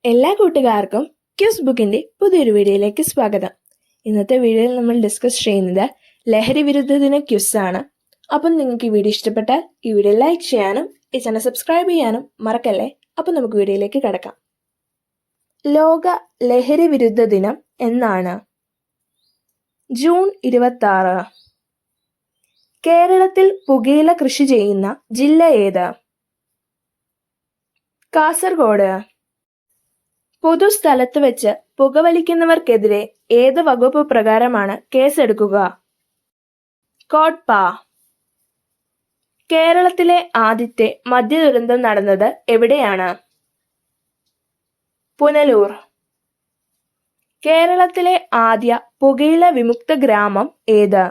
എല്ലാ കൂട്ടുകാർക്കും ക്യൂസ് ബുക്കിന്റെ പുതിയൊരു വീഡിയോയിലേക്ക് സ്വാഗതം. ഇന്നത്തെ വീഡിയോയിൽ നമ്മൾ ഡിസ്കസ് ചെയ്യുന്നത് ലഹരി വിരുദ്ധ ദിന ക്യൂസ് ആണ്. അപ്പം നിങ്ങൾക്ക് ഈ വീഡിയോ ഇഷ്ടപ്പെട്ടാൽ ഈ വീഡിയോ ലൈക്ക് ചെയ്യാനും ഈ ചാനൽ സബ്സ്ക്രൈബ് ചെയ്യാനും മറക്കല്ലേ. അപ്പം നമുക്ക് വീഡിയോയിലേക്ക് കടക്കാം. ലോക ലഹരി വിരുദ്ധ ദിനം എന്നാണ്? ജൂൺ 26. കേരളത്തിൽ പുകയില കൃഷി ചെയ്യുന്ന ജില്ല ഏത്? കാസർഗോഡ്. പൊതുസ്ഥലത്ത് വെച്ച് പുകവലിക്കുന്നവർക്കെതിരെ ഏത് വകുപ്പ് പ്രകാരമാണ് കേസെടുക്കുക? കോട്ട്പ. കേരളത്തിലെ ആദ്യത്തെ മദ്യദുരന്തം നടന്നത് എവിടെയാണ്? പുനലൂർ. കേരളത്തിലെ ആദ്യ പുകയില വിമുക്ത ഗ്രാമം ഏത്?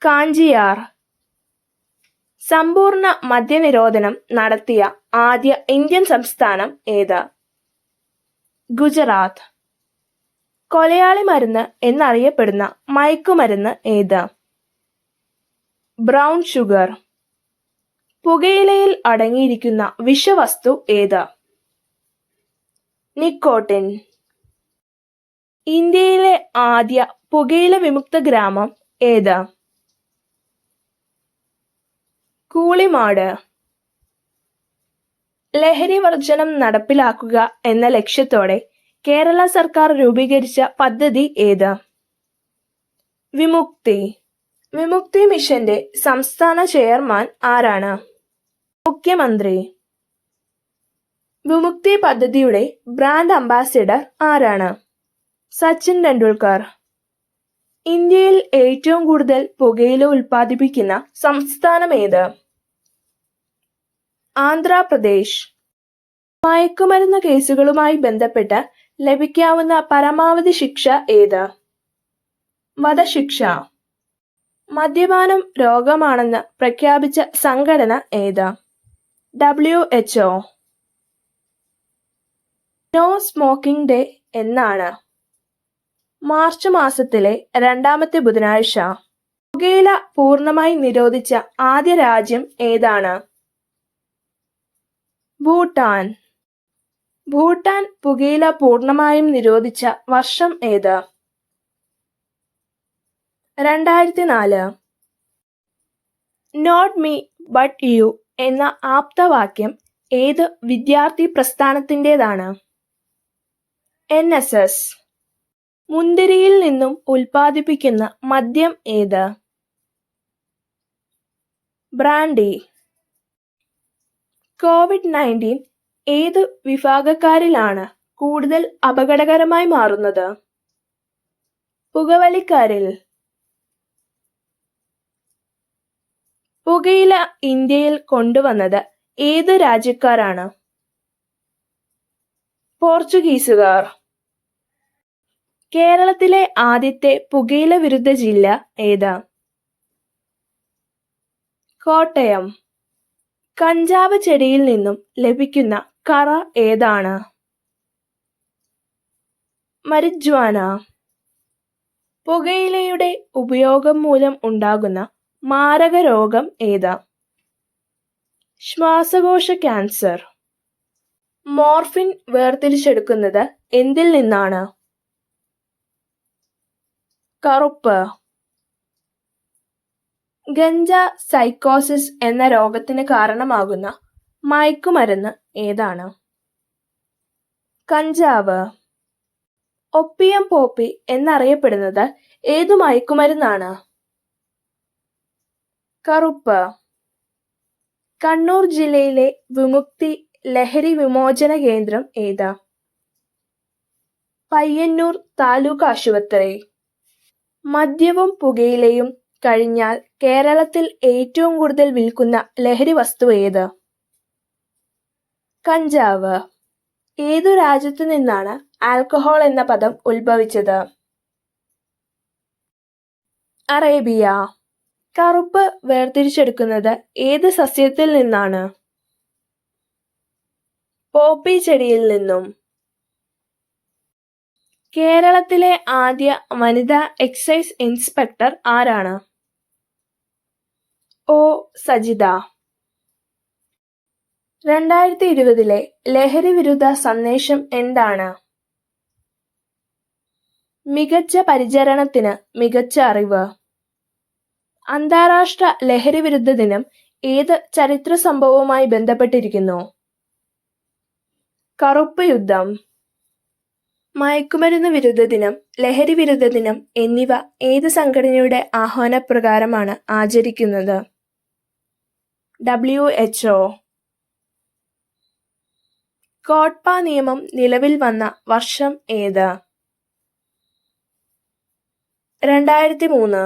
കാഞ്ചിയാർ. സമ്പൂർണ്ണ മദ്യനിരോധനം നടത്തിയ ആദ്യ ഇന്ത്യൻ സംസ്ഥാനം ഏത്? ഗുജറാത്ത്. കൊലയാളി മരുന്ന് എന്നറിയപ്പെടുന്ന മയക്കുമരുന്ന് ഏത്? Brown sugar. പുകയിലയിൽ അടങ്ങിയിരിക്കുന്ന വിഷവസ്തു ഏത്? നിക്കോട്ടിൻ. ഇന്ത്യയിലെ ആദ്യ പുകയില വിമുക്ത ഗ്രാമം ഏത്? കൂളിമാട്. ലഹരി വർജനം നടപ്പിലാക്കുക എന്ന ലക്ഷ്യത്തോടെ കേരള സർക്കാർ രൂപീകരിച്ച പദ്ധതി ഏത്? വിമുക്തി. വിമുക്തി മിഷന്റെ സംസ്ഥാന ചെയർമാൻ ആരാണ്? മുഖ്യമന്ത്രി. വിമുക്തി പദ്ധതിയുടെ ബ്രാൻഡ് അംബാസിഡർ ആരാണ്? സച്ചിൻ ടെണ്ടുൽക്കർ. ഇന്ത്യയിൽ ഏറ്റവും കൂടുതൽ പുകയില ഉൽപ്പാദിപ്പിക്കുന്ന സംസ്ഥാനം ഏത്? ആന്ധ്രാപ്രദേശ്. മയക്കുമരുന്ന് കേസുകളുമായി ബന്ധപ്പെട്ട് ലഭിക്കാവുന്ന പരമാവധി ശിക്ഷ ഏത്? വധശിക്ഷ. മദ്യപാനം രോഗമാണെന്ന് പ്രഖ്യാപിച്ച സംഘടന ഏത്? WHO. നോ സ്മോക്കിംഗ് ഡേ എന്നാണ്? മാർച്ച് മാസത്തിലെ രണ്ടാമത്തെ ബുധനാഴ്ച. പുകയില പൂർണ്ണമായി നിരോധിച്ച ആദ്യ രാജ്യം ഏതാണ്? ഭൂട്ടാൻ. ഭൂട്ടാൻ പുകയില പൂർണ്ണമായും നിരോധിച്ച വർഷം ഏത്? 2004. നോട്ട് മീ ബട്ട് യു എന്ന ആപ്തവാക്യം ഏത് വിദ്യാർത്ഥി പ്രസ്ഥാനത്തിൻ്റെതാണ്? NSS. മുന്തിരിയിൽ നിന്നും ഉൽപ്പാദിപ്പിക്കുന്ന മദ്യം ഏത്? ബ്രാൻഡി. COVID-19 ഏത് വിഭാഗക്കാരിലാണ് കൂടുതൽ അപകടകരമായി മാറുന്നത്? പുകവലിക്കാരിൽ. പുകയില ഇന്ത്യയിൽ കൊണ്ടുവന്നത് ഏത് രാജ്യക്കാരാണ്? പോർച്ചുഗീസുകാർ. കേരളത്തിലെ ആദ്യത്തെ പുകയില വിരുദ്ധ ജില്ല ഏത്? കോട്ടയം. കഞ്ചാവ് ചെടിയിൽ നിന്നും ലഭിക്കുന്ന കറ ഏതാണ്? മരിജ്വാന. പുകയിലയുടെ ഉപയോഗം മൂലം ഉണ്ടാകുന്ന മാരക രോഗം ഏത്? ശ്വാസകോശ ക്യാൻസർ. മോർഫിൻ വേർതിരിച്ചെടുക്കുന്നത് എന്തിൽ നിന്നാണ്? കറുപ്പ്. ഗഞ്ച സൈക്കോസിസ് എന്ന രോഗത്തിന് കാരണമാകുന്ന മയക്കുമരുന്ന് ഏതാണ്? കഞ്ചാവ്. ഒപ്പിയം പോപ്പി എന്നറിയപ്പെടുന്നത് ഏതു മയക്കുമരുന്നാണ്? കറുപ്പ്. കണ്ണൂർ ജില്ലയിലെ വിമുക്തി ലഹരി വിമോചന കേന്ദ്രം ഏത്? പയ്യന്നൂർ താലൂക്ക് ആശുപത്രി. മദ്യവും പുകയിലയും കഴിഞ്ഞാൽ കേരളത്തിൽ ഏറ്റവും കൂടുതൽ വിൽക്കുന്ന ലഹരി വസ്തു ഏത്? കഞ്ചാവ്. ഏതു രാജ്യത്തു നിന്നാണ് ആൽക്കഹോൾ എന്ന പദം ഉത്ഭവിച്ചത്? അറേബ്യ. കറുപ്പ് വേർതിരിച്ചെടുക്കുന്നത് ഏത് സസ്യത്തിൽ നിന്നാണ്? പോപ്പി ചെടിയിൽ നിന്നും. കേരളത്തിലെ ആദ്യ വനിതാ എക്സൈസ് ഇൻസ്പെക്ടർ ആരാണ്? O. സജിത. 2020 ലഹരി വിരുദ്ധ സന്ദേശം എന്താണ്? മികച്ച പരിചരണത്തിന് മികച്ച അറിവ്. അന്താരാഷ്ട്ര ലഹരി വിരുദ്ധ ദിനം ഏത് ചരിത്ര സംഭവവുമായി ബന്ധപ്പെട്ടിരിക്കുന്നു? കറുപ്പ് യുദ്ധം. മയക്കുമരുന്ന് വിരുദ്ധ ദിനം, ലഹരി വിരുദ്ധ ദിനം എന്നിവ ഏത് സംഘടനയുടെ ആഹ്വാനപ്രകാരമാണ് ആചരിക്കുന്നത്? WHO. കോട്ട്പ നിയമം നിലവിൽ വന്ന വർഷം ഏത്? 2003.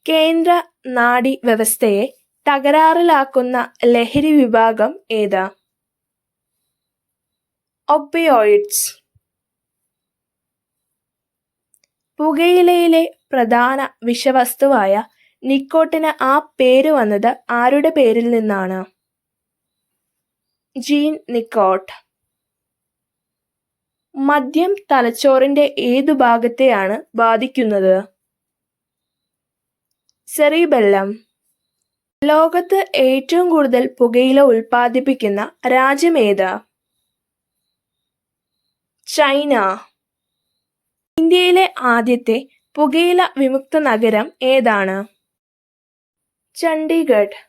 കേന്ദ്ര നാഡി വ്യവസ്ഥയെ തകരാറിലാക്കുന്ന ലഹരി വിഭാഗം ഏത്? ഒപ്പിയോയിഡ്സ്. പുകയിലയിലെ പ്രധാന വിഷവസ്തുവായ നിക്കോട്ടിന് ആ പേര് വന്നത് ആരുടെ പേരിൽ നിന്നാണ്? ജീൻ നിക്കോട്ട്. മദ്യം തലച്ചോറിന്റെ ഏതു ഭാഗത്തെയാണ് ബാധിക്കുന്നത്? സെറിബെല്ലം. ലോകത്ത് ഏറ്റവും കൂടുതൽ പുകയില ഉൽപ്പാദിപ്പിക്കുന്ന രാജ്യമേത്? ചൈന. ഇന്ത്യയിലെ ആദ്യത്തെ പുകയില വിമുക്ത നഗരം ഏതാണ്? ചണ്ഡീഗഡ്.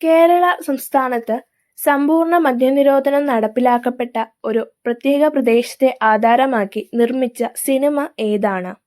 കേരള സംസ്ഥാനത്ത് സമ്പൂർണ്ണ മദ്യനിരോധനം നടപ്പിലാക്കപ്പെട്ട ഒരു പ്രത്യേക പ്രദേശത്തെ ആധാരമാക്കി നിർമ്മിച്ച സിനിമ ഏതാണ്?